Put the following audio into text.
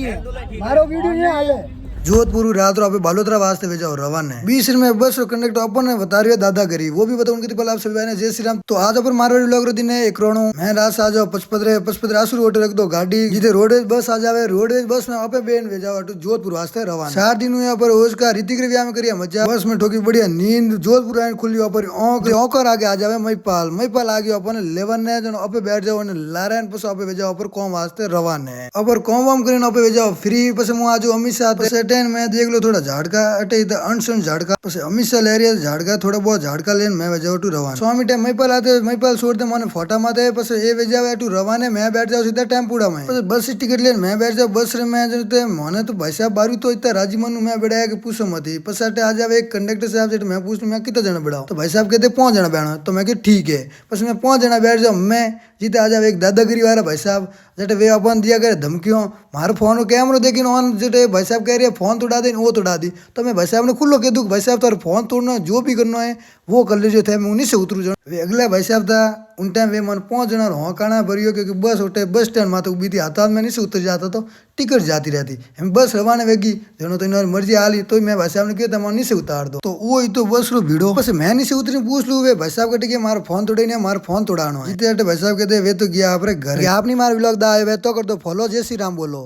नहीं है, मारो वीडियो नहीं हाले। जोधपुर रात रो बालोतरा वास्ते भेजा रवाना है 20 में बस कंडक्टर अपन ने बता रही है दादागिरी, वो भी बताऊं उनकी आप सभी ने जय श्री राम। तो आज अपन मारवाड़ी लोग रो दिन है एक रोणो मैं रात आ जाओ पचपदरे आसुर होटल रख दो गाड़ी जिधे रोडवेज बस आ जावे, रोडवेज बस में आपे बेन भेजा जोधपुर वास्ते रवाना। 4 दिन हुए पर रोज का ऋतिक व्यायाम में करिए मजा, बस में ठोकी बढ़िया नींद, जोधपुर आए खुली पर औकर आगे आ जावे महिपाल आ गया अपन 11 ने जन आपे बैठ जाओ ने लारायण पस आपे भेजा पर कौम वास्ते रवाना है। अपर कौम वाम करीने आपे भेजा फ्री पस मु आजो अमित शाह सेटेन में देख लो थोड़ा झाड़का अटे अनसन झाड़का पस अमित शाह ले रिया झाड़का थोड़ा बहुत झाड़का लेन मैं भेजा टू रवाना। स्वामी टाइम महिपाल आते महिपाल छोड़ते मन फोटा माते पस ए भेजा टू रवाने मैं बैठ जाओ सीधा टेम्पूड़ा में पस बस टिकट लेन मैं बैठ जाओ बस रे मैं जते मने तो भाई साहब बारू तो इतना राजी मनु मैं बैठाया कि पूछो मत ही पस अटे आ जावे एक कंडक्टर साहब से मैं पूछ मैं कितना जना बैठाऊं, तो भाई साहब कहते 5 जना बैठो, तो मैं कि ठीक है बस मैं 5 जना बैठ जाऊं। मैं जीते आ जावे एक दादागिरी वाला भाई साहब जटे वे अपन दिया करे धमकियों मारो फोन कैमरो देखिन ऑन जटे भाई साहब कह रहे हैं फोन तोड़ा दे वो तोड़ा दी, तो मैं भाई साहब ने खुल्लो कह दूं भाई साहब तार फोन तोड़ना जो भी करना है वो कर लीजिए थे मैं उन्हीं से उतरू जाऊँ। वे अगला भाई साहब था उन टाइम वे मन 5 जना होकाना भरियो क्योंकि बस उठे बस स्टैंड माता उभी थी हाथ में नहीं से उतर जाता तो टिकट जाती रहती हम बस रवाना वेगी जनो तो इन्होंने मर्जी आली तो मैं भाई साहब ने कहता मैं नहीं से उतार दो, तो वो ही तो बस रो भिड़ो बस मैं नहीं से उतरी पूछ लू वे भाई साहब कटे मारा फोन तोड़े नहीं मारा फोन तोड़ानो है। जीते भाई साहब कहते वे तो गया आप घर आप नहीं मार व्लॉग दा वे तो कर दो फॉलो जय श्री राम बोलो।